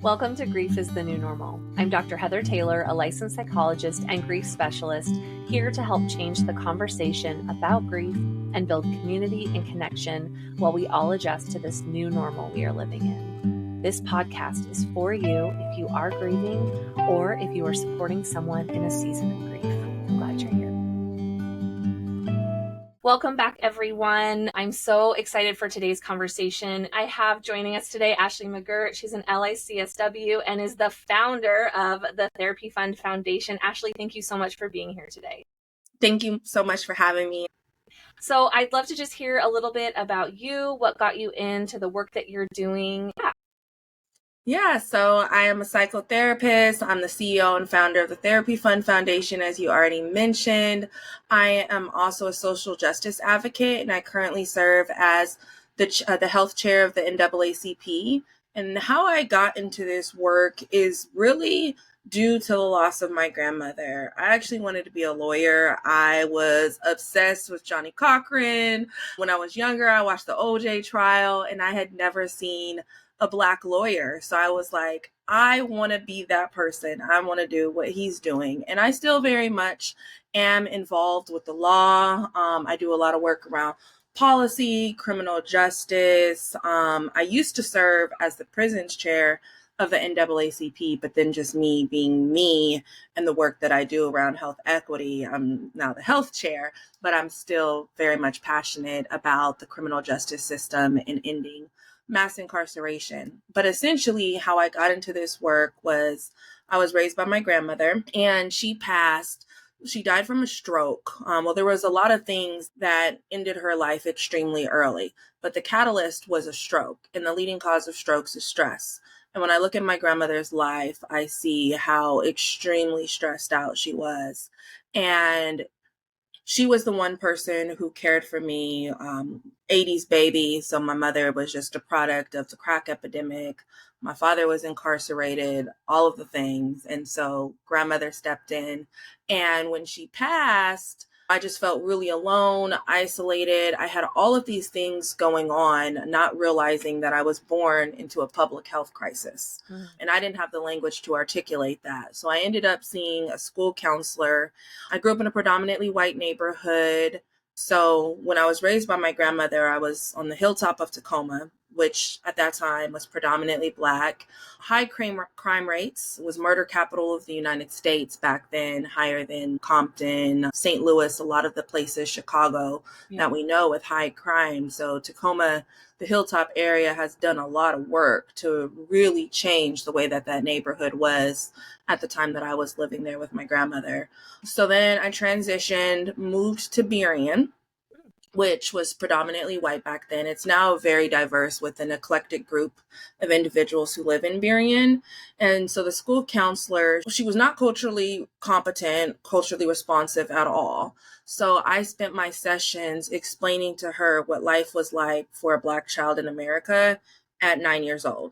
Welcome to Grief is the New Normal. I'm Dr. Heather Taylor, a licensed psychologist and grief specialist, here to help change the conversation about grief and build community and connection while we all adjust to this new normal we are living in. This podcast is for you if you are grieving or if you are supporting someone in a season of grief. I'm glad you're here. Welcome back, everyone. I'm so excited for today's conversation. I have joining us today Ashley McGirt. She's an LICSW and is the founder of the Therapy Fund Foundation. Ashley, thank you so much for being here today. Thank you so much for having me. So I'd love to just hear a little bit about you, what got you into the work that you're doing. Yeah, so I am a psychotherapist. I'm the CEO and founder of the Therapy Fund Foundation, as you already mentioned. I am also a social justice advocate, and I currently serve as the health chair of the NAACP. And how I got into this work is really due to the loss of my grandmother. I actually wanted to be a lawyer. I was obsessed with Johnny Cochran. When I was younger, I watched the OJ trial, and I had never seen a Black lawyer. So I was like, I want to be that person. I want to do what he's doing. And I still very much am involved with the law. I do a lot of work around policy, criminal justice. I used to serve as the prisons chair of the NAACP, but then just me being me and the work that I do around health equity, I'm now the health chair, but I'm still very much passionate about the criminal justice system and ending mass incarceration. But essentially how I got into this work was I was raised by my grandmother, and she passed. She died from a stroke. Well, there was a lot of things that ended her life extremely early, but the catalyst was a stroke, and the leading cause of strokes is stress. And when I look at my grandmother's life, I see how extremely stressed out she was. And she was the one person who cared for me, 80s baby. So my mother was just a product of the crack epidemic. My father was incarcerated, all of the things. And so grandmother stepped in. And when she passed, I just felt really alone, isolated. I had all of these things going on, not realizing that I was born into a public health crisis. And I didn't have the language to articulate that. So I ended up seeing a school counselor. I grew up in a predominantly white neighborhood. So when I was raised by my grandmother, I was on the hilltop of Tacoma, which at that time was predominantly Black. High crime rates. It was murder capital of the United States back then, higher than Compton, St. Louis, a lot of the places, Chicago, that we know with high crime. So Tacoma, the hilltop area, has done a lot of work to really change the way that that neighborhood was at the time that I was living there with my grandmother. So then I transitioned, moved to Burien, which was predominantly white back then. It's now very diverse with an eclectic group of individuals who live in Burien. And so the school counselor, she was not culturally competent, culturally responsive at all. So I spent my sessions explaining to her what life was like for a Black child in America at 9 years old.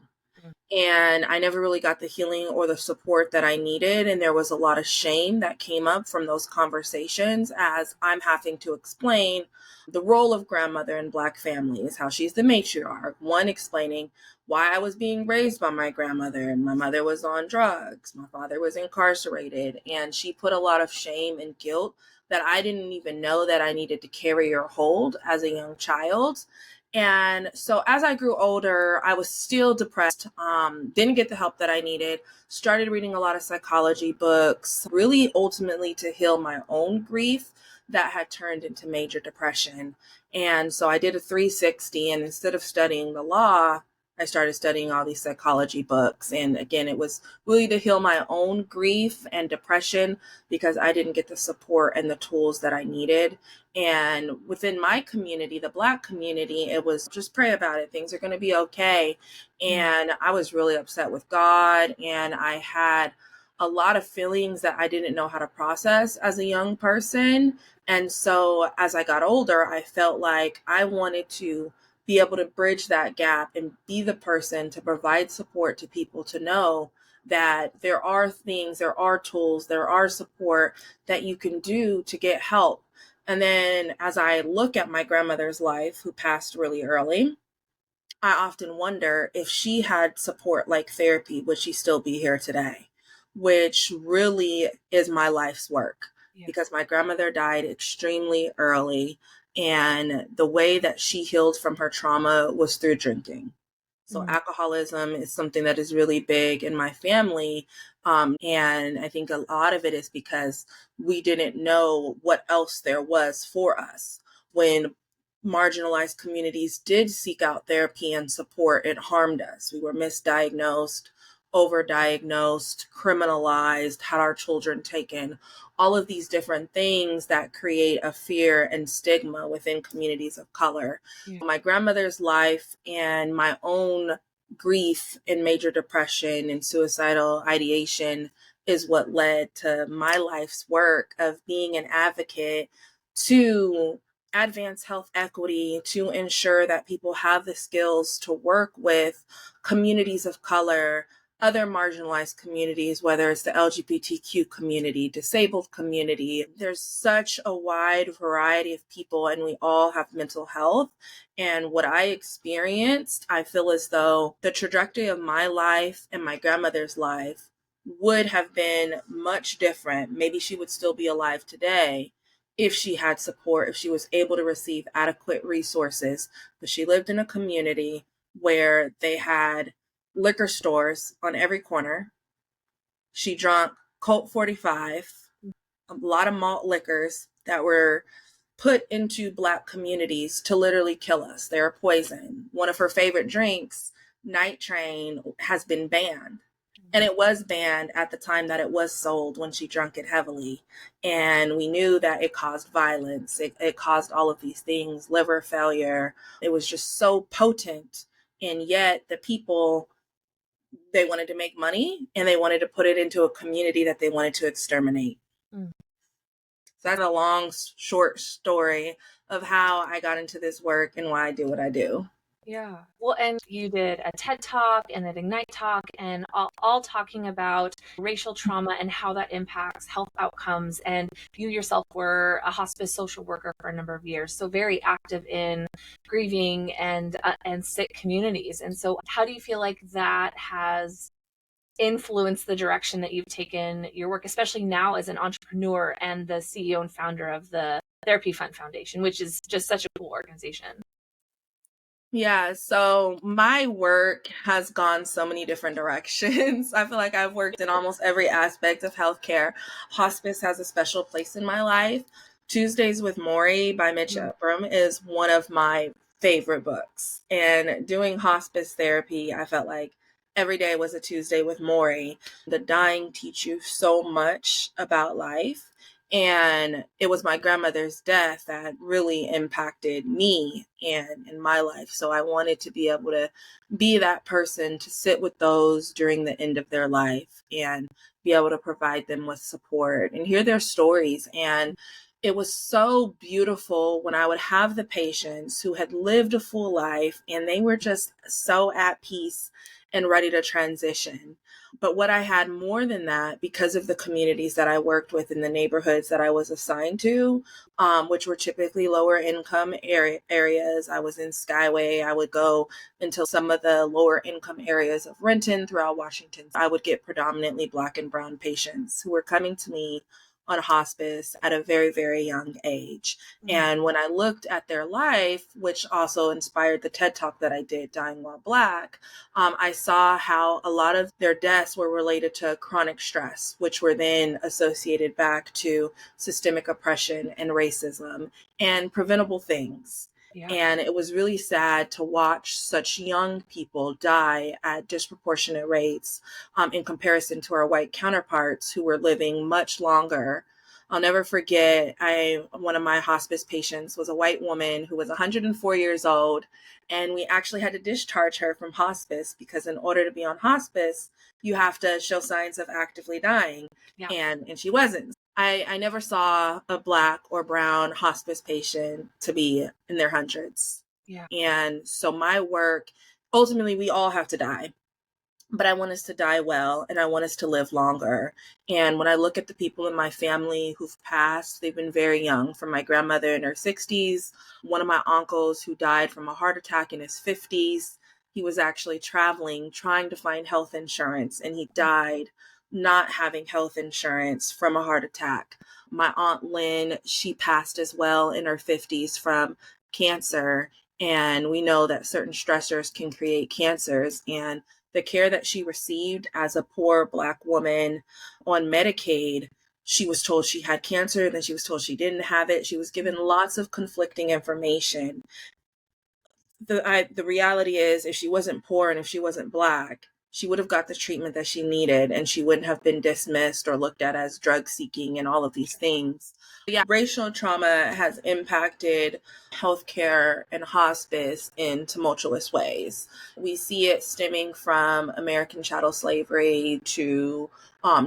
And I never really got the healing or the support that I needed. And there was a lot of shame that came up from those conversations as I'm having to explain the role of grandmother in Black families, how she's the matriarch. One, explaining why I was being raised by my grandmother. My mother was on drugs. My father was incarcerated. And she put a lot of shame and guilt that I didn't even know that I needed to carry or hold as a young child. And so as I grew older, I was still depressed, didn't get the help that I needed, started reading a lot of psychology books, really ultimately to heal my own grief that had turned into major depression. And so I did a 360, and instead of studying the law, I started studying all these psychology books. And again, it was really to heal my own grief and depression because I didn't get the support and the tools that I needed. And within my community, the Black community, it was just pray about it. Things are going to be okay. And I was really upset with God. And I had a lot of feelings that I didn't know how to process as a young person. And so as I got older, I felt like I wanted to be able to bridge that gap and be the person to provide support to people, to know that there are things, there are tools, there are support that you can do to get help. And then as I look at my grandmother's life, who passed really early, I often wonder if she had support like therapy, would she still be here today? Which really is my life's work, because my grandmother died extremely early. And the way that she healed from her trauma was through drinking. So alcoholism is something that is really big in my family. And I think a lot of it is because we didn't know what else there was for us. When marginalized communities did seek out therapy and support, it harmed us. We were misdiagnosed, overdiagnosed, criminalized, had our children taken, all of these different things that create a fear and stigma within communities of color. My grandmother's life and my own grief and major depression and suicidal ideation is what led to my life's work of being an advocate to advance health equity, to ensure that people have the skills to work with communities of color, other marginalized communities, whether it's the LGBTQ community, disabled community. There's such a wide variety of people, and we all have mental health. And what I experienced, I feel as though the trajectory of my life and my grandmother's life would have been much different. Maybe she would still be alive today if she had support, if she was able to receive adequate resources. But she lived in a community where they had liquor stores on every corner. She drank Colt 45, a lot of malt liquors that were put into Black communities to literally kill us. They're poison. One of her favorite drinks, Night Train, has been banned. And it was banned at the time that it was sold, when she drank it heavily. And we knew that it caused violence. It caused all of these things, liver failure. It was just so potent. And yet the people, they wanted to make money and they wanted to put it into a community that they wanted to exterminate. So that's a long, short story of how I got into this work and why I do what I do. Yeah. Well, and you did a TED Talk and an Ignite Talk, and all talking about racial trauma and how that impacts health outcomes. And you yourself were a hospice social worker for a number of years, so very active in grieving and sick communities. And so how do you feel like that has influenced the direction that you've taken your work, especially now as an entrepreneur and the CEO and founder of the Therapy Fund Foundation, which is just such a cool organization? Yeah, so my work has gone so many different directions. I feel like I've worked in almost every aspect of healthcare. Hospice has a special place in my life. Tuesdays with Maury by Mitch Upram is one of my favorite books. And doing hospice therapy, I felt like every day was a Tuesday with Maury. The dying teach you so much about life. And it was my grandmother's death that really impacted me and in my life. So I wanted to be able to be that person to sit with those during the end of their life and be able to provide them with support and hear their stories. And it was so beautiful when I would have the patients who had lived a full life and they were just so at peace and ready to transition. But what I had more than that, because of the communities that I worked with in the neighborhoods that I was assigned to, which were typically lower income areas. I was in Skyway. I would go into some of the lower income areas of Renton throughout Washington. I would get predominantly Black and brown patients who were coming to me on hospice at a very, very young age. And when I looked at their life, which also inspired the TED Talk that I did, Dying While Black, I saw how a lot of their deaths were related to chronic stress, which were then associated back to systemic oppression and racism and preventable things. Yeah. And it was really sad to watch such young people die at disproportionate rates in comparison to our white counterparts who were living much longer. I'll never forget, one of my hospice patients was a white woman who was 104 years old, and we actually had to discharge her from hospice because in order to be on hospice, you have to show signs of actively dying. Yeah. And she wasn't. I never saw a Black or brown hospice patient to be in their hundreds. Yeah. And so my work, ultimately, we all have to die. But I want us to die well, and I want us to live longer. And when I look at the people in my family who've passed, they've been very young. From my grandmother in her 60s, one of my uncles who died from a heart attack in his 50s, he was actually traveling, trying to find health insurance, and he died not having health insurance from a heart attack. My Aunt Lynn, she passed as well in her 50s from cancer. And we know that certain stressors can create cancers. And the care that she received as a poor Black woman on Medicaid, she was told she had cancer, then she was told she didn't have it. She was given lots of conflicting information. The reality is, if she wasn't poor and if she wasn't Black, she would have got the treatment that she needed, and she wouldn't have been dismissed or looked at as drug seeking and all of these things. But yeah, racial trauma has impacted healthcare and hospice in tumultuous ways. We see it stemming from American chattel slavery to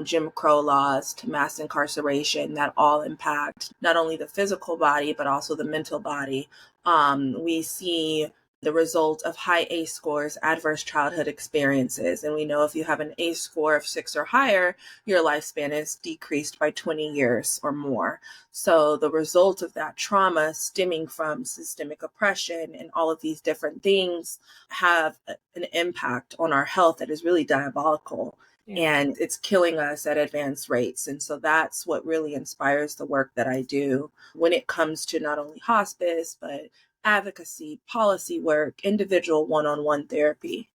Jim Crow laws to mass incarceration that all impact not only the physical body, but also the mental body. We see the result of high ACE scores, adverse childhood experiences. And we know if you have an ACE score of 6 or higher, your lifespan is decreased by 20 years or more. So the result of that trauma stemming from systemic oppression and all of these different things have an impact on our health that is really diabolical. And it's killing us at advanced rates. And so that's what really inspires the work that I do when it comes to not only hospice, but advocacy, policy work, individual one-on-one therapy.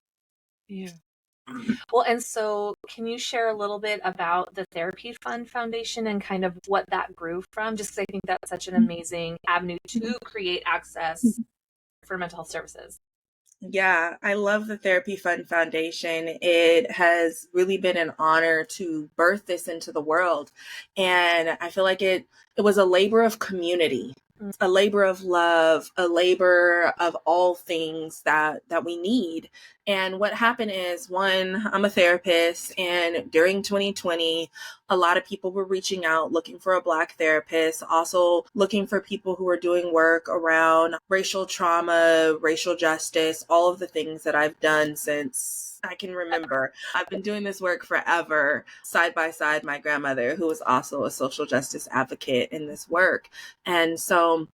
Yeah. Well, and so can you share a little bit about the Therapy Fund Foundation and kind of what that grew from? Just because I think that's such an amazing avenue to create access for mental health services. Yeah, I love the Therapy Fund Foundation. It has really been an honor to birth this into the world. And I feel like it was a labor of community, a labor of love, a labor of all things that we need. And what happened is, one, I'm a therapist, and during 2020, a lot of people were reaching out looking for a Black therapist, also looking for people who are doing work around racial trauma, racial justice, all of the things that I've done since I can remember. I've been doing this work forever, side by side my grandmother, who was also a social justice advocate in this work. And so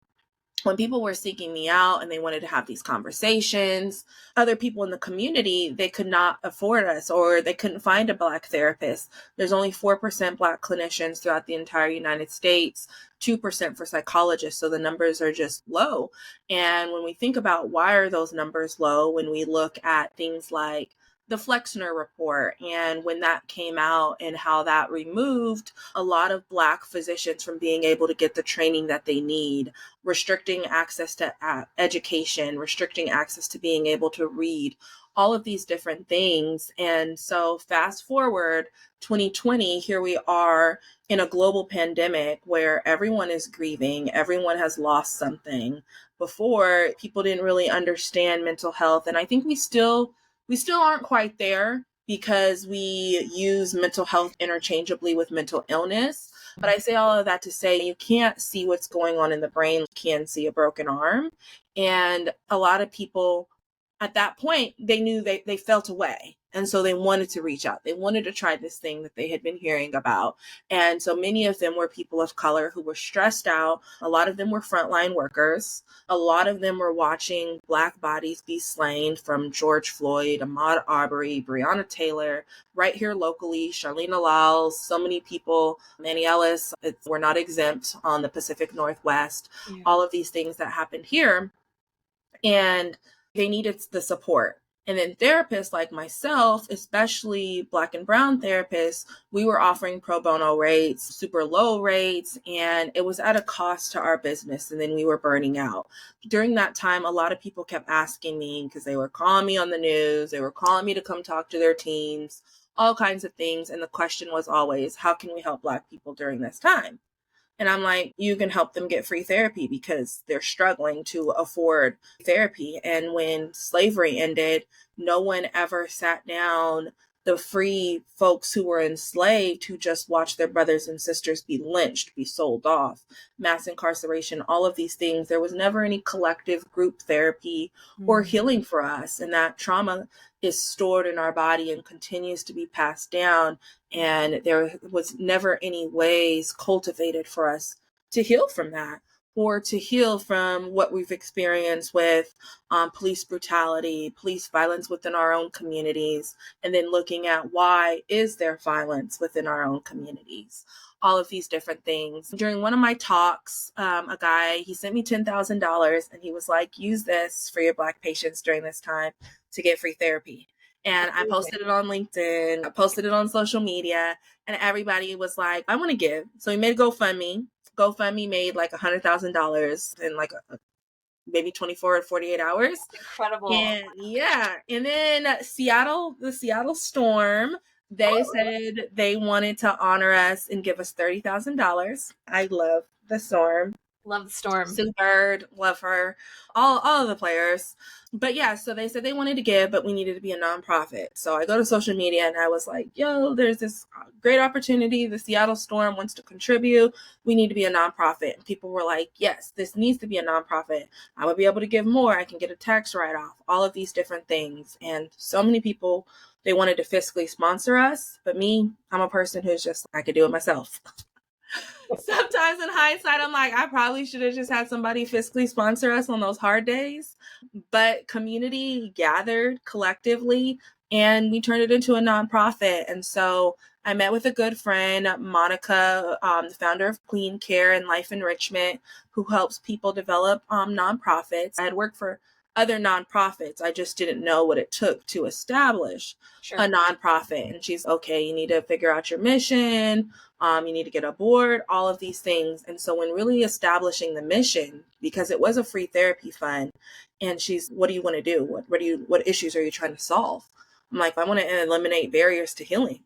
when people were seeking me out and they wanted to have these conversations, other people in the community, they could not afford us, or they couldn't find a Black therapist. There's only 4% Black clinicians throughout the entire United States, 2% for psychologists. So the numbers are just low. And when we think about why are those numbers low, when we look at things like the Flexner report and when that came out and how that removed a lot of Black physicians from being able to get the training that they need, restricting access to education, restricting access to being able to read, all of these different things. And so fast forward 2020, here we are in a global pandemic where everyone is grieving, everyone has lost something. Before, people didn't really understand mental health. And I think we still aren't quite there because we use mental health interchangeably with mental illness. But I say all of that to say you can't see what's going on in the brain, you can see a broken arm. And a lot of people at that point, they knew they felt away. And so they wanted to reach out. They wanted to try this thing that they had been hearing about. And so many of them were people of color who were stressed out. A lot of them were frontline workers. A lot of them were watching Black bodies be slain, from George Floyd, Ahmaud Arbery, Breonna Taylor, right here locally, Charlene Alal, so many people, Manny Ellis, we're not exempt on the Pacific Northwest, all of these things that happened here. And they needed the support. And then therapists like myself, especially Black and Brown therapists, we were offering pro bono rates, super low rates, and it was at a cost to our business. And then we were burning out. During that time, a lot of people kept asking me, because they were calling me on the news, they were calling me to come talk to their teams, all kinds of things. And the question was always, how can we help Black people during this time? And I'm like, you can help them get free therapy because they're struggling to afford therapy. And when slavery ended, no one ever sat down the free folks who were enslaved, who just watched their brothers and sisters be lynched, be sold off, mass incarceration, all of these things. There was never any collective group therapy or healing for us. And that trauma is stored in our body and continues to be passed down. And there was never any ways cultivated for us to heal from that. or to heal from what we've experienced with police brutality, police violence within our own communities, and then looking at why is there violence within our own communities. All of these different things. During one of my talks, a guy, he sent me $10,000 and he was like, use this for your Black patients during this time to get free therapy. And I posted it on LinkedIn, I posted it on social media, and everybody was like, I want to give. So he made a GoFundMe. GoFundMe made like $100,000 in like maybe 24 or 48 hours. Incredible. And yeah. And then the Seattle Storm, they said they wanted to honor us and give us $30,000. I love the Storm. Love the Storm. Sue Bird, love her, all of the players. But yeah, so they said they wanted to give, but we needed to be a nonprofit. So I go to social media and I was like, yo, there's this great opportunity. The Seattle Storm wants to contribute. We need to be a nonprofit. And people were like, yes, this needs to be a nonprofit. I would be able to give more. I can get a tax write-off, all of these different things. And so many people, they wanted to fiscally sponsor us. But me, I'm a person who's just, I could do it myself. Sometimes in hindsight, I'm like, I probably should have just had somebody fiscally sponsor us on those hard days. But community gathered collectively and we turned it into a nonprofit. And so I met with a good friend, Monica, the founder of Clean Care and Life Enrichment, who helps people develop nonprofits. I had worked for other nonprofits. I just didn't know what it took to establish a nonprofit. And she's, okay, you need to figure out your mission. You need to get a board, all of these things. And so when really establishing the mission, because it was a free therapy fund, and she's, what do you want to do? What issues are you trying to solve? I'm like, I want to eliminate barriers to healing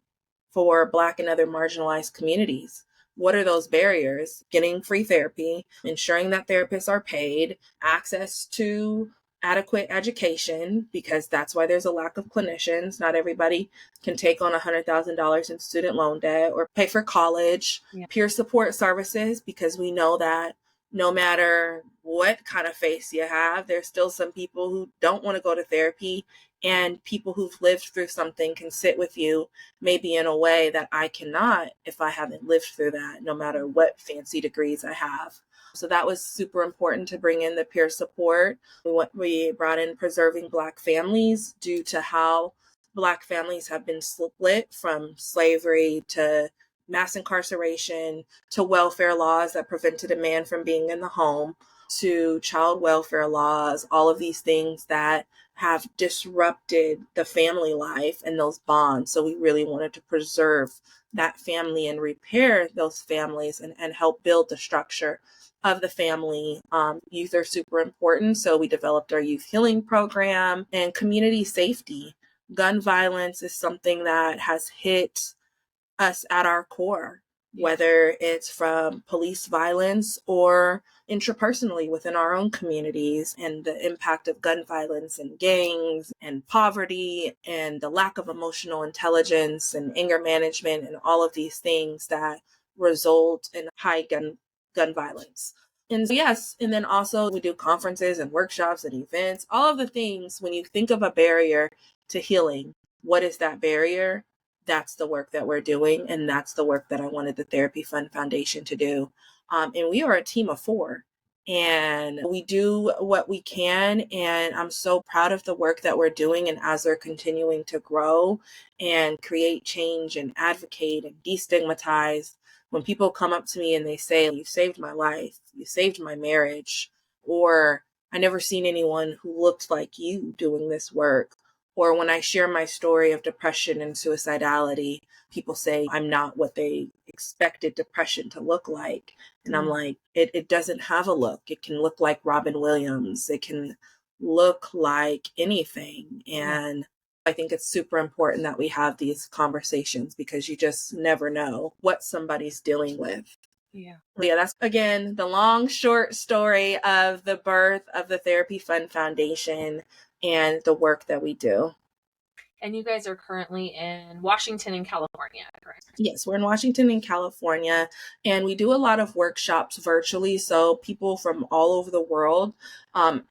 for Black and other marginalized communities. What are those barriers? Getting free therapy, ensuring that therapists are paid, access to adequate education, because that's why there's a lack of clinicians. Not everybody can take on $100,000 in student loan debt or pay for college. Peer support services, because we know that no matter what kind of face you have, there's still some people who don't want to go to therapy, and people who've lived through something can sit with you maybe in a way that I cannot if I haven't lived through that, no matter what fancy degrees I have. So that was super important to bring in the peer support. We brought in preserving Black families due to how Black families have been split from slavery to mass incarceration to welfare laws that prevented a man from being in the home to child welfare laws, all of these things that have disrupted the family life and those bonds. So we really wanted to preserve that family and repair those families and help build the structure of the family. Youth are super important. So we developed our youth healing program and community safety. Gun violence is something that has hit us at our core, whether it's from police violence or intrapersonally within our own communities, and the impact of gun violence and gangs and poverty and the lack of emotional intelligence and anger management and all of these things that result in high gun violence. And so, yes, and then also we do conferences and workshops and events, all of the things. When you think of a barrier to healing, what is that barrier? That's the work that we're doing. And that's the work that I wanted the Therapy Fund Foundation to do. And we are a team of 4. And we do what we can. And I'm so proud of the work that we're doing. And as we're continuing to grow and create change and advocate and destigmatize, when people come up to me and they say, you saved my life, you saved my marriage, or I never seen anyone who looked like you doing this work. Or when I share my story of depression and suicidality, people say I'm not what they expected depression to look like. And I'm like, it doesn't have a look. It can look like Robin Williams. It can look like anything. And I think it's super important that we have these conversations, because you just never know what somebody's dealing with. Yeah, that's, again, the long, short story of the birth of the Therapy Fund Foundation and the work that we do. And you guys are currently in Washington and California, correct? Yes, we're in Washington and California, and we do a lot of workshops virtually. So people from all over the world,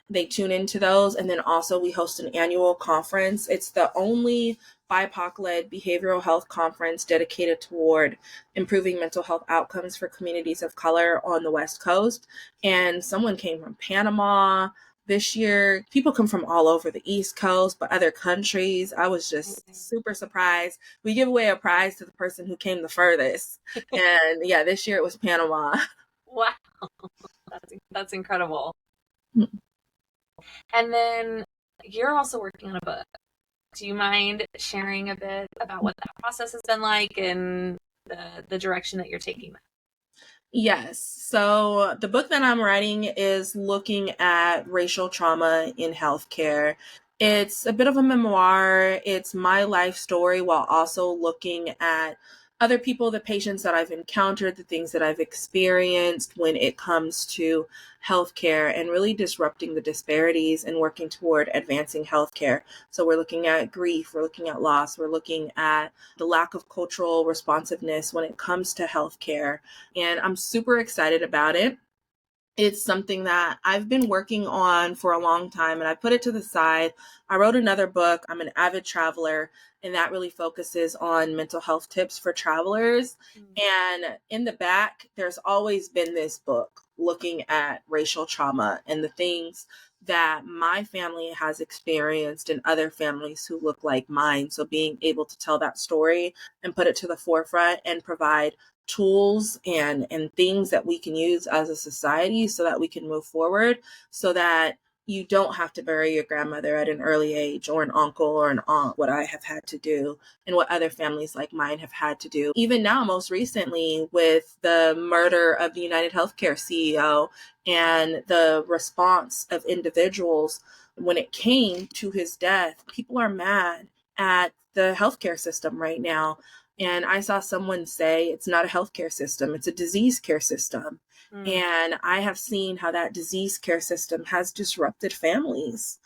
they tune into those. And then also we host an annual conference. It's the only BIPOC-led behavioral health conference dedicated toward improving mental health outcomes for communities of color on the West Coast. And someone came from Panama this year. People come from all over the East Coast, but other countries. I was just super surprised. We give away a prize to the person who came the furthest. And yeah, this year it was Panama. Wow, that's incredible. And then you're also working on a book. Do you mind sharing a bit about what that process has been like and the direction that you're taking that? Yes. So the book that I'm writing is looking at racial trauma in healthcare. It's a bit of a memoir. It's my life story while also looking at other people, the patients that I've encountered, the things that I've experienced when it comes to healthcare and really disrupting the disparities and working toward advancing healthcare. So we're looking at grief, we're looking at loss, we're looking at the lack of cultural responsiveness when it comes to healthcare. And I'm super excited about it. It's something that I've been working on for a long time and I put it to the side. I wrote another book. I'm an avid traveler, and that really focuses on mental health tips for travelers. And in the back, there's always been this book looking at racial trauma and the things that my family has experienced and other families who look like mine. So being able to tell that story and put it to the forefront and provide tools and things that we can use as a society so that we can move forward, so that you don't have to bury your grandmother at an early age, or an uncle or an aunt, what I have had to do and what other families like mine have had to do. Even now, most recently with the murder of the United Healthcare CEO and the response of individuals when it came to his death, people are mad at the healthcare system right now. And I saw someone say it's not a healthcare system, it's a disease care system. And I have seen how that disease care system has disrupted families.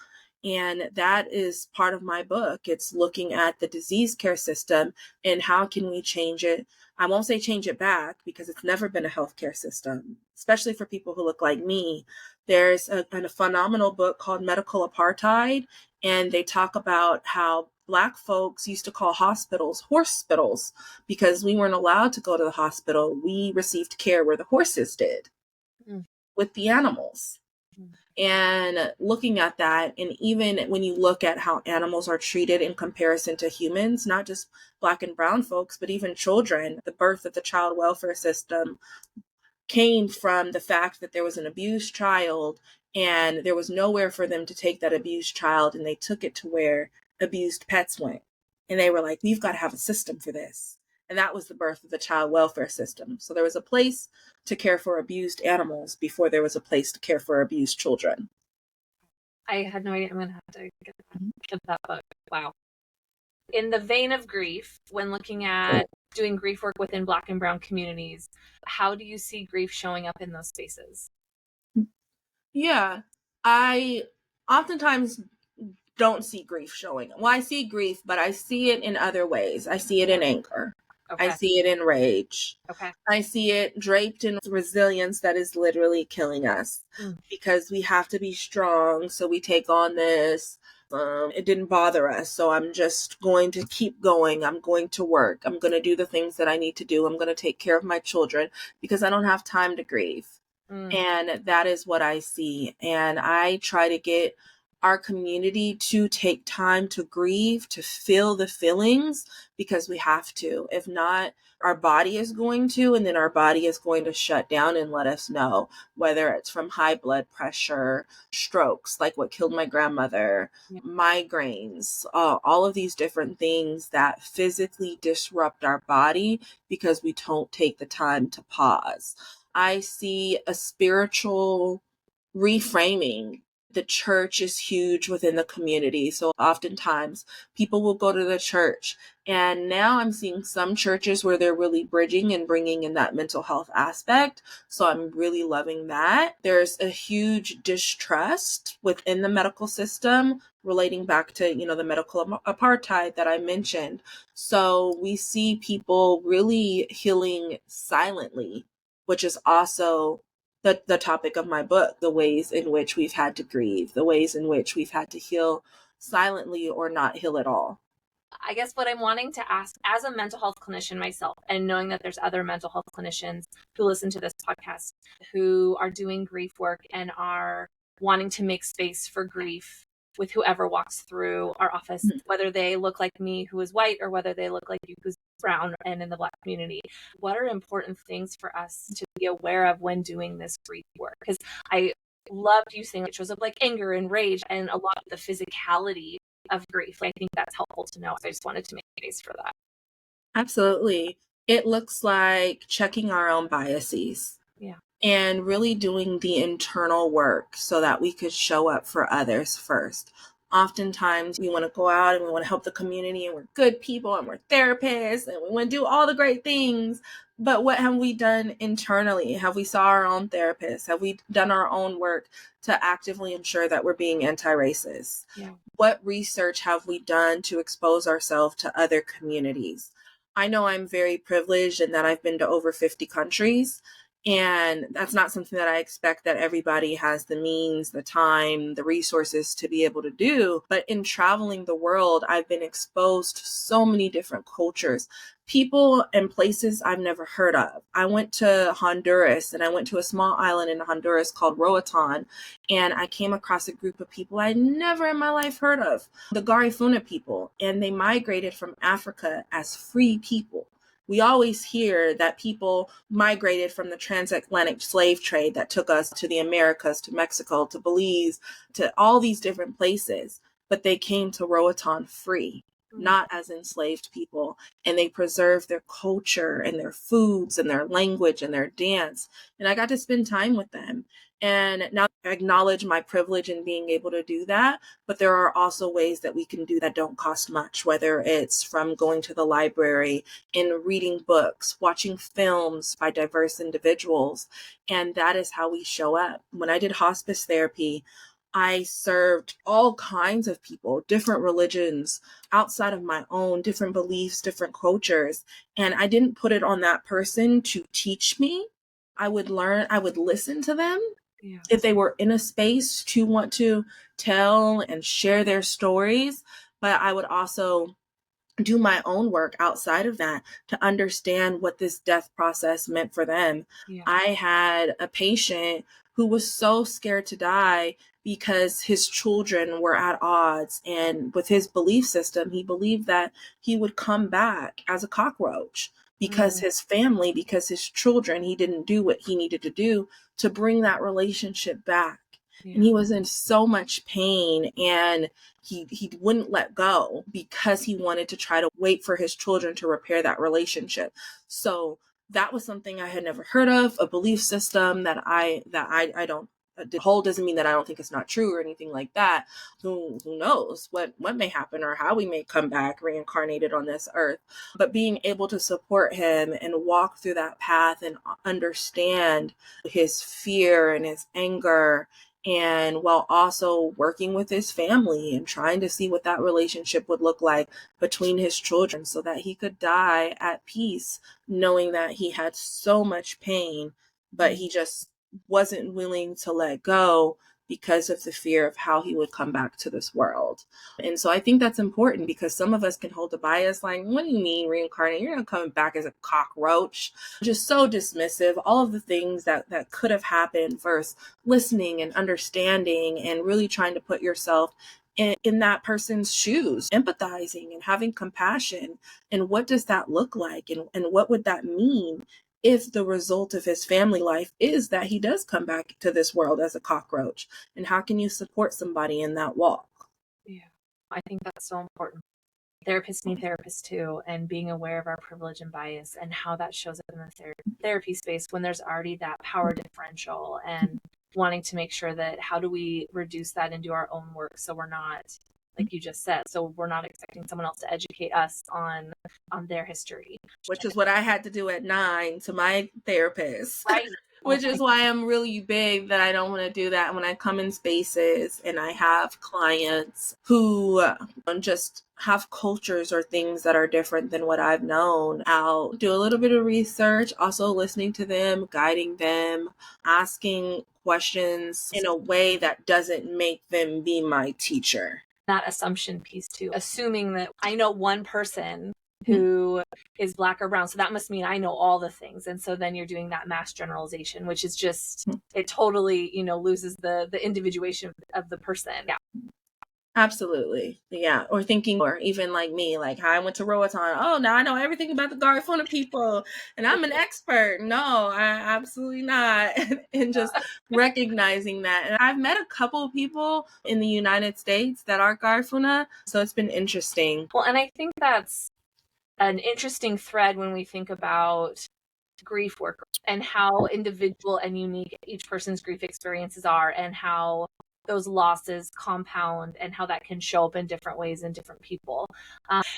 And that is part of my book. It's looking at the disease care system and how can we change it. I won't say change it back because it's never been a healthcare system, especially for people who look like me. There's a phenomenal book called Medical Apartheid, and they talk about how Black folks used to call hospitals hospitals because we weren't allowed to go to the hospital. We received care where the horses did with the animals. And looking at that, and even when you look at how animals are treated in comparison to humans, not just Black and brown folks, but even children, the birth of the child welfare system came from the fact that there was an abused child and there was nowhere for them to take that abused child, and they took it to where abused pets went. And they were like, we've got to have a system for this. And that was the birth of the child welfare system. So there was a place to care for abused animals before there was a place to care for abused children. I had no idea. I'm going to have to get that book. Wow. In the vein of grief, when looking at doing grief work within Black and brown communities, how do you see grief showing up in those spaces? Yeah, I oftentimes don't see grief showing. Well, I see grief, but I see it in other ways. I see it in anger. Okay. I see it in rage. Okay. I see it draped in resilience that is literally killing us because we have to be strong. So we take on this. It didn't bother us. So I'm just going to keep going. I'm going to work. I'm going to do the things that I need to do. I'm going to take care of my children because I don't have time to grieve. And that is what I see. And I try to get our community to take time to grieve, to feel the feelings, because we have to. If not, our body is going to, and then our body is going to shut down and let us know, whether it's from high blood pressure, strokes, like what killed my grandmother, migraines, all of these different things that physically disrupt our body because we don't take the time to pause. I see a spiritual reframing. the church is huge within the community. So oftentimes people will go to the church. And now I'm seeing some churches where they're really bridging and bringing in that mental health aspect. So I'm really loving that. There's a huge distrust within the medical system relating back to, the medical apartheid that I mentioned. So we see people really healing silently, which is also the topic of my book, the ways in which we've had to grieve, the ways in which we've had to heal silently or not heal at all. I guess what I'm wanting to ask, as a mental health clinician myself, and knowing that there's other mental health clinicians who listen to this podcast who are doing grief work and are wanting to make space for grief with whoever walks through our office, whether they look like me, who is white, or whether they look like you, who's brown and in the Black community, what are important things for us to be aware of when doing this grief work? Because I loved you saying it shows up like anger and rage and a lot of the physicality of grief. I think that's helpful to know. So I just wanted to make space for that. Absolutely. It looks like checking our own biases. Yeah. And really doing the internal work so that we could show up for others first. Oftentimes we want to go out and we want to help the community and we're good people and we're therapists and we want to do all the great things. But what have we done internally? Have we saw our own therapists? Have we done our own work to actively ensure that we're being anti-racist? Yeah. What research have we done to expose ourselves to other communities? I know I'm very privileged in that I've been to over 50 countries. And that's not something that I expect that everybody has the means, the time, the resources to be able to do. But in traveling the world, I've been exposed to so many different cultures, people and places I've never heard of. I went to Honduras and I went to a small island in Honduras called Roatan. And I came across a group of people I'd never in my life heard of, the Garifuna people. And they migrated from Africa as free people. We always hear that people migrated from the transatlantic slave trade that took us to the Americas, to Mexico, to Belize, to all these different places. But they came to Roatan free, not as enslaved people. And they preserved their culture and their foods and their language and their dance. And I got to spend time with them. And now I acknowledge my privilege in being able to do that. But there are also ways that we can do that don't cost much, whether it's from going to the library and reading books, watching films by diverse individuals. And that is how we show up. When I did hospice therapy, I served all kinds of people, different religions outside of my own, different beliefs, different cultures. And I didn't put it on that person to teach me. I would listen to them. Yeah. If they were in a space to want to tell and share their stories, but I would also do my own work outside of that to understand what this death process meant for them. Yeah. I had a patient who was so scared to die because his children were at odds. And with his belief system, he believed that he would come back as a cockroach because his family, because his children, he didn't do what he needed to do to bring that relationship back. Yeah. And he was in so much pain and he wouldn't let go because he wanted to try to wait for his children to repair that relationship. So that was something I had never heard of, a belief system that I don't hold. Doesn't mean that I don't think it's not true or anything like that. Who knows what may happen or how we may come back reincarnated on this earth. But being able to support him and walk through that path and understand his fear and his anger, and while also working with his family and trying to see what that relationship would look like between his children so that he could die at peace, knowing that he had so much pain, but he just wasn't willing to let go because of the fear of how he would come back to this world. And so I think that's important because some of us can hold a bias like, what do you mean reincarnate? You're not coming back as a cockroach. Just so dismissive, all of the things that could have happened versus listening and understanding and really trying to put yourself in that person's shoes, empathizing and having compassion. And what does that look like? And what would that mean if the result of his family life is that he does come back to this world as a cockroach? And how can you support somebody in that walk? Yeah, I think that's so important. Therapists need therapists too, and being aware of our privilege and bias and how that shows up in the therapy space when there's already that power differential and wanting to make sure that how do we reduce that into our own work so we're not, like you just said, so we're not expecting someone else to educate us on their history. Which is what I had to do at 9 to my therapist. Right. Which is why I'm really big that I don't want to do that when I come in spaces and I have clients who just have cultures or things that are different than what I've known. I'll do a little bit of research, also listening to them, guiding them, asking questions in a way that doesn't make them be my teacher. That assumption piece too, assuming that I know one person who is Black or brown, so that must mean I know all the things. And so then you're doing that mass generalization, which is just, it totally, loses the individuation of the person. Yeah. Absolutely. Yeah. Or thinking, or even like me, like how I went to Roatan. Oh, now I know everything about the Garifuna people and I'm an expert. No, I absolutely not. And just recognizing that. And I've met a couple of people in the United States that are Garifuna. So it's been interesting. Well, and I think that's an interesting thread when we think about grief work and how individual and unique each person's grief experiences are, and how those losses compound and how that can show up in different ways in different people.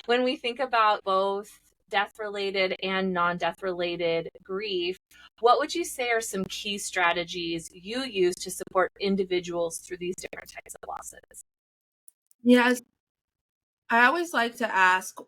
When we think about both death-related and non-death related grief, what would you say are some key strategies you use to support individuals through these different types of losses? Yes. I always like to ask,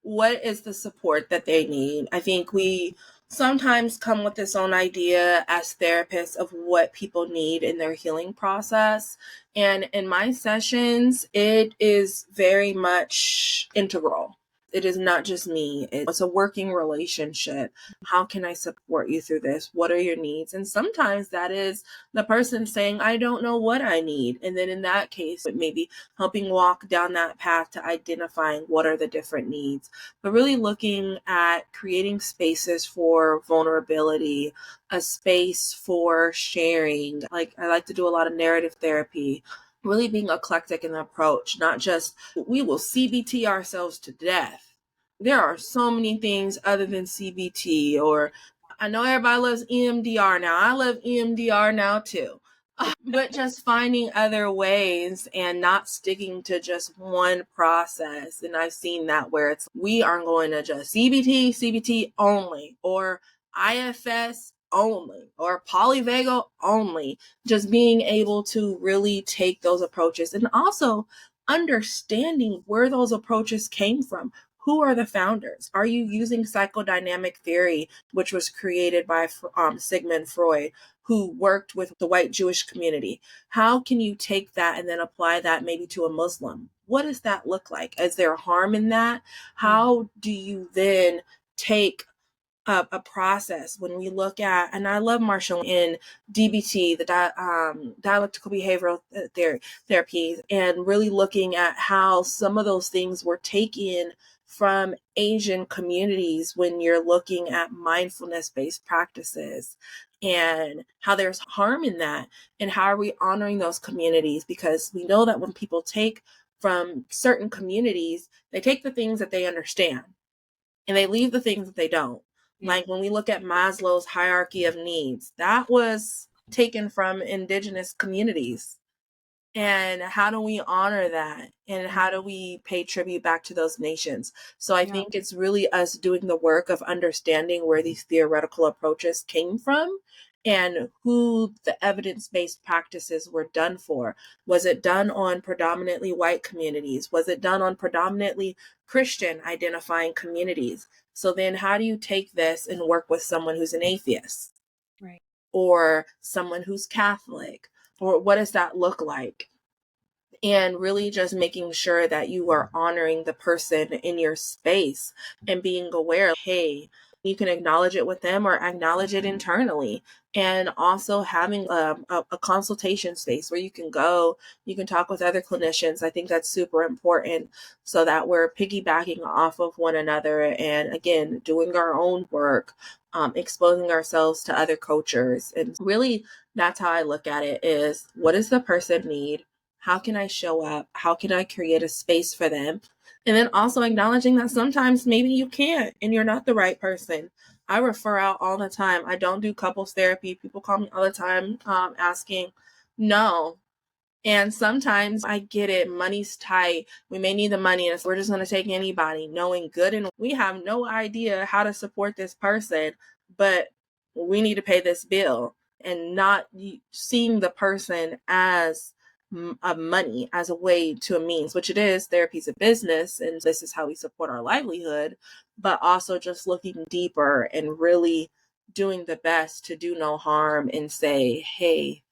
what is the support that they need? I think we sometimes come with this own idea as therapists of what people need in their healing process. And in my sessions, it is very much integral. It is not just me. It's a working relationship. How can I support you through this? What are your needs? And sometimes that is the person saying, I don't know what I need. And then in that case, it may be helping walk down that path to identifying what are the different needs, but really looking at creating spaces for vulnerability, a space for sharing. Like I like to do a lot of narrative therapy, really being eclectic in the approach, not just we will CBT ourselves to death. There are so many things other than CBT, or I know everybody loves EMDR now. I love EMDR now too. But just finding other ways and not sticking to just one process. And I've seen that where it's, we aren't going to just CBT only, or IFS only, or polyvagal only. Just being able to really take those approaches and also understanding where those approaches came from. Who are the founders? Are you using psychodynamic theory, which was created by Sigmund Freud, who worked with the white Jewish community? How can you take that and then apply that maybe to a Muslim? What does that look like? Is there harm in that? How do you then take a process when we look at, and I love Marshall in DBT, the dialectical behavioral therapy, and really looking at how some of those things were taken from Asian communities when you're looking at mindfulness-based practices, and how there's harm in that, and how are we honoring those communities? Because we know that when people take from certain communities, they take the things that they understand and they leave the things that they don't. Like when we look at Maslow's hierarchy of needs, that was taken from indigenous communities. And how do we honor that? And how do we pay tribute back to those nations? So I think it's really us doing the work of understanding where these theoretical approaches came from and who the evidence-based practices were done for. Was it done on predominantly white communities? Was it done on predominantly Christian identifying communities? So then how do you take this and work with someone who's an atheist? Right. Or someone who's Catholic? Or what does that look like? And really just making sure that you are honoring the person in your space and being aware, hey, you can acknowledge it with them or acknowledge it internally. And also having a consultation space where you can go, you can talk with other clinicians. I think that's super important so that we're piggybacking off of one another and, again, doing our own work, exposing ourselves to other cultures. And really, that's how I look at it is, what does the person need? How can I show up? How can I create a space for them? And then also acknowledging that sometimes maybe you can't and you're not the right person. I refer out all the time. I don't do couples therapy. People call me all the time asking, no. And sometimes I get it. Money's tight. We may need the money, and so we're just going to take anybody, knowing good and we have no idea how to support this person, but we need to pay this bill, and not seeing the person as a money, as a way to a means, which it is. Therapy's a business, and this is how we support our livelihood, but also just looking deeper and really doing the best to do no harm and say, hey,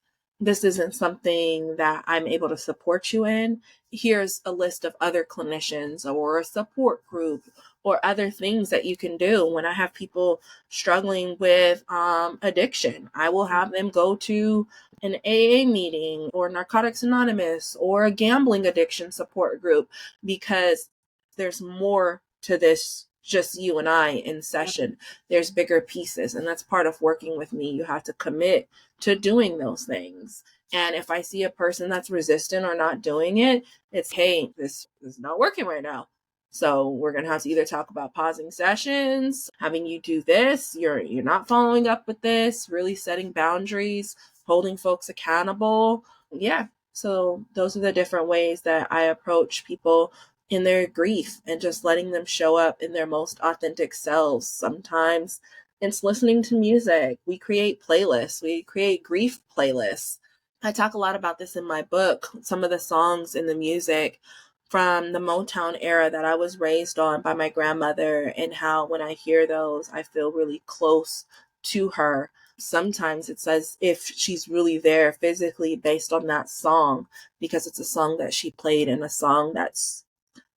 this isn't something that I'm able to support you in. Here's a list of other clinicians or a support group or other things that you can do. When I have people struggling with addiction, I will have them go to an AA meeting or Narcotics Anonymous or a gambling addiction support group, because there's more to this just you and I in session. There's bigger pieces, and that's part of working with me. You have to commit to doing those things. And if I see a person that's resistant or not doing it, it's, hey, this is not working right now. So we're going to have to either talk about pausing sessions, having you do this, you're not following up with this, really setting boundaries, holding folks accountable. Yeah. So those are the different ways that I approach people in their grief, and just letting them show up in their most authentic selves. Sometimes it's listening to music. We create playlists. We create grief playlists. I talk a lot about this in my book. Some of the songs in the music from the Motown era that I was raised on by my grandmother, and how when I hear those, I feel really close to her. Sometimes it's as if she's really there physically based on that song, because it's a song that she played and a song that's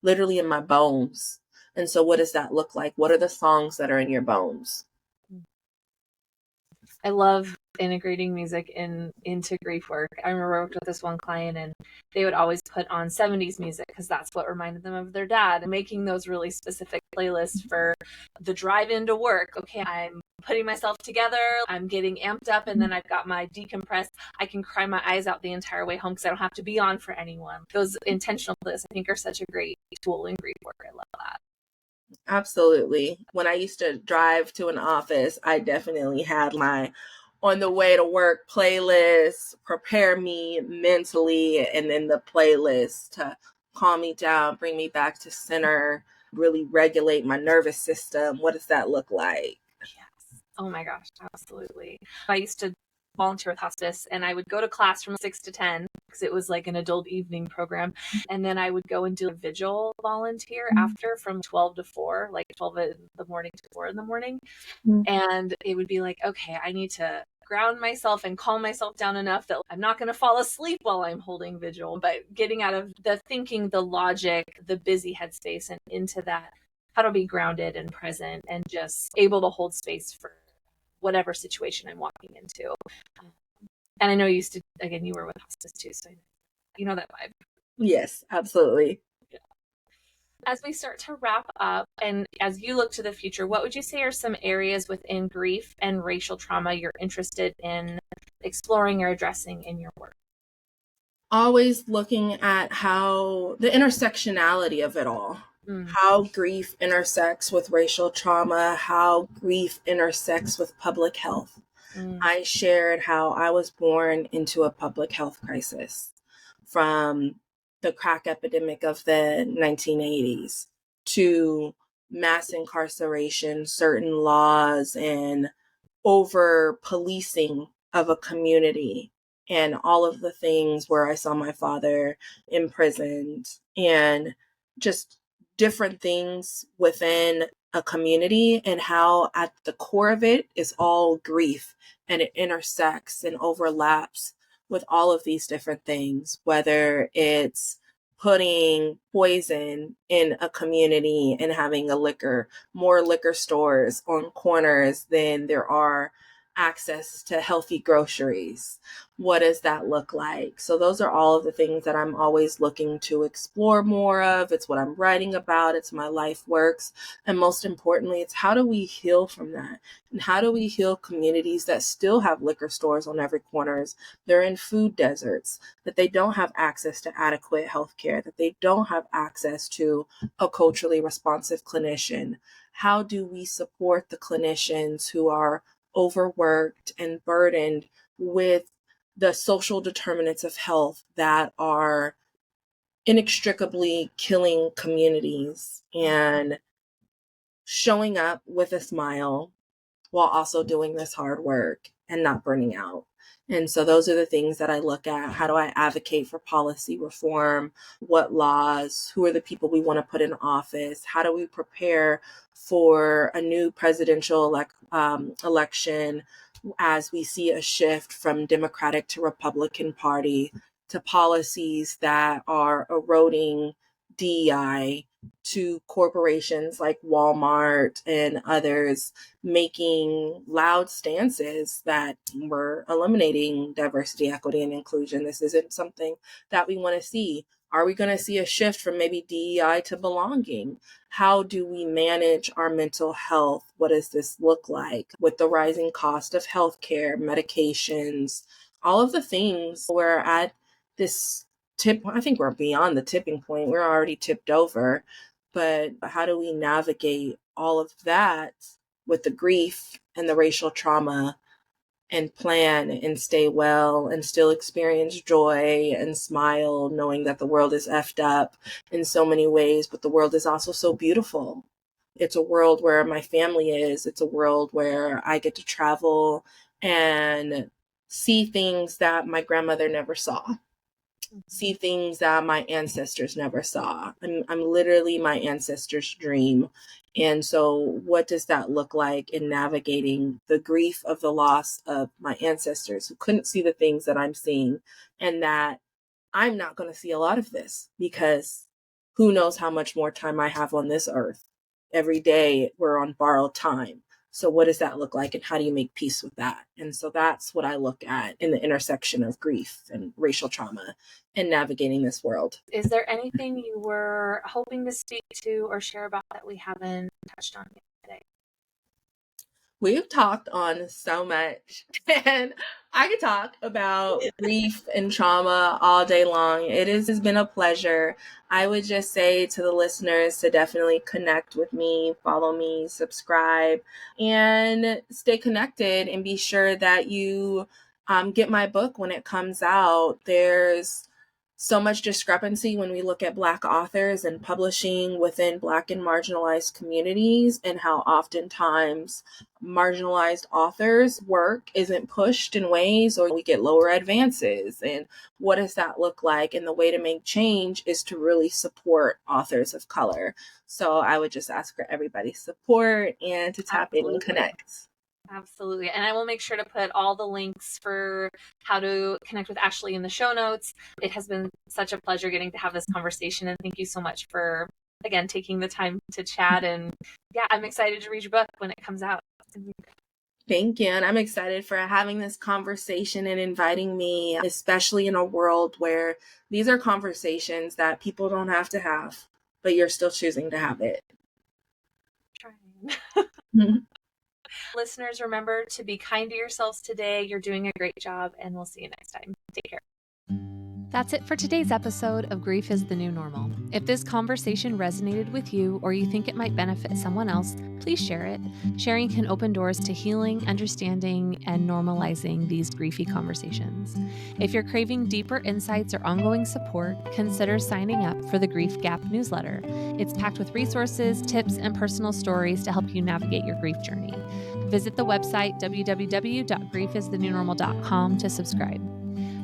literally in my bones. And so what does that look like? What are the songs that are in your bones? I love integrating music into grief work. I remember I worked with this one client, and they would always put on 70s music because that's what reminded them of their dad, and making those really specific playlists for the drive into work. Okay, I'm putting myself together, I'm getting amped up, and then I've got my decompress. I can cry my eyes out the entire way home because I don't have to be on for anyone. Those intentional playlists, I think, are such a great tool in grief work. I love that. Absolutely. When I used to drive to an office, I definitely had my on the way to work playlist, prepare me mentally, and then the playlist to calm me down, bring me back to center, really regulate my nervous system. What does that look like? Yes. Oh my gosh, absolutely. I used to volunteer with hospice, and I would go to class from 6 to 10 because it was like an adult evening program. And then I would go and do a vigil volunteer after from 12 to 4, like 12 in the morning to 4 in the morning. And it would be like, okay, I need to ground myself and calm myself down enough that I'm not going to fall asleep while I'm holding vigil, but getting out of the thinking, the logic, the busy headspace, and into that, how to be grounded and present and just able to hold space for whatever situation I'm walking into. And I know you used to, again, you were with hospice too, so you know that vibe. Yes, absolutely. As we start to wrap up, and as you look to the future, what would you say are some areas within grief and racial trauma you're interested in exploring or addressing in your work? Always looking at how the intersectionality of it all, how grief intersects with racial trauma, how grief intersects with public health. I shared how I was born into a public health crisis, from the crack epidemic of the 1980s to mass incarceration, certain laws, and over policing of a community, and all of the things where I saw my father imprisoned, and just different things within a community, and how at the core of it is all grief, and it intersects and overlaps with all of these different things, whether it's putting poison in a community and having more liquor stores on corners than there are access to healthy groceries. What does that look like? So those are all of the things that I'm always looking to explore more of. It's what I'm writing about. It's my life works. And most importantly, it's how do we heal from that? And how do we heal communities that still have liquor stores on every corners? They're in food deserts, that they don't have access to adequate health care, that they don't have access to a culturally responsive clinician. how do we support the clinicians who are overworked and burdened with the social determinants of health that are inextricably killing communities, and showing up with a smile while also doing this hard work and not burning out. And so those are the things that I look at. How do I advocate for policy reform? What laws? Who are the people we want to put in office? How do we prepare for a new presidential election as we see a shift from Democratic to Republican Party, to policies that are eroding DEI, to corporations like Walmart and others making loud stances that we're eliminating diversity, equity, and inclusion. This isn't something that we want to see. Are we going to see a shift from maybe DEI to belonging? How do we manage our mental health? What does this look like with the rising cost of healthcare, medications, all of the things? We're at this I think we're beyond the tipping point. We're already tipped over. But how do we navigate all of that with the grief and the racial trauma, and plan and stay well and still experience joy and smile, knowing that the world is effed up in so many ways, but the world is also so beautiful. It's a world where my family is. It's a world where I get to travel and see things that my grandmother never saw, see things that my ancestors never saw. I'm literally my ancestors' dream. And so what does that look like in navigating the grief of the loss of my ancestors who couldn't see the things that I'm seeing, and that I'm not going to see a lot of this because who knows how much more time I have on this earth. Every day we're on borrowed time. So what does that look like, and how do you make peace with that? And so that's what I look at in the intersection of grief and racial trauma and navigating this world. Is there anything you were hoping to speak to or share about that we haven't touched on today? We've talked on so much, and I could talk about grief and trauma all day long. It has been a pleasure. I would just say to the listeners to definitely connect with me, follow me, subscribe, and stay connected, and be sure that you get my book when it comes out. There's so much discrepancy when we look at Black authors and publishing within Black and marginalized communities, and how oftentimes marginalized authors' work isn't pushed in ways, or we get lower advances. And what does that look like? And the way to make change is to really support authors of color. So I would just ask for everybody's support and to tap in and connect. Absolutely. And I will make sure to put all the links for how to connect with Ashley in the show notes. It has been such a pleasure getting to have this conversation. And thank you so much for, again, taking the time to chat. And yeah, I'm excited to read your book when it comes out. Thank you. And I'm excited for having this conversation and inviting me, especially in a world where these are conversations that people don't have to have, but you're still choosing to have it. Trying. Listeners, remember to be kind to yourselves today. You're doing a great job, and we'll see you next time. Take care. That's it for today's episode of Grief is the New Normal. If this conversation resonated with you, or you think it might benefit someone else, please share it. Sharing can open doors to healing, understanding, and normalizing these griefy conversations. If you're craving deeper insights or ongoing support, consider signing up for the Grief Gap newsletter. It's packed with resources, tips, and personal stories to help you navigate your grief journey. Visit the website www.griefisthenewnormal.com to subscribe.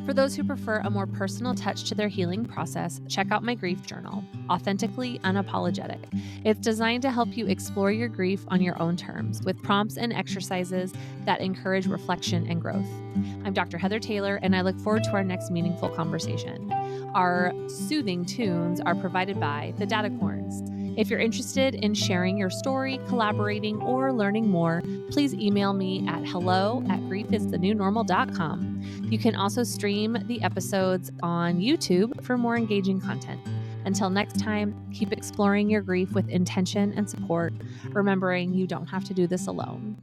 For those who prefer a more personal touch to their healing process, check out my grief journal, Authentically Unapologetic. It's designed to help you explore your grief on your own terms, with prompts and exercises that encourage reflection and growth. I'm Dr. Heather Taylor, and I look forward to our next meaningful conversation. Our soothing tunes are provided by the Datacorns. If you're interested in sharing your story, collaborating, or learning more, please email me at hello@griefisthenewnormal.com. You can also stream the episodes on YouTube for more engaging content. Until next time, keep exploring your grief with intention and support, remembering you don't have to do this alone.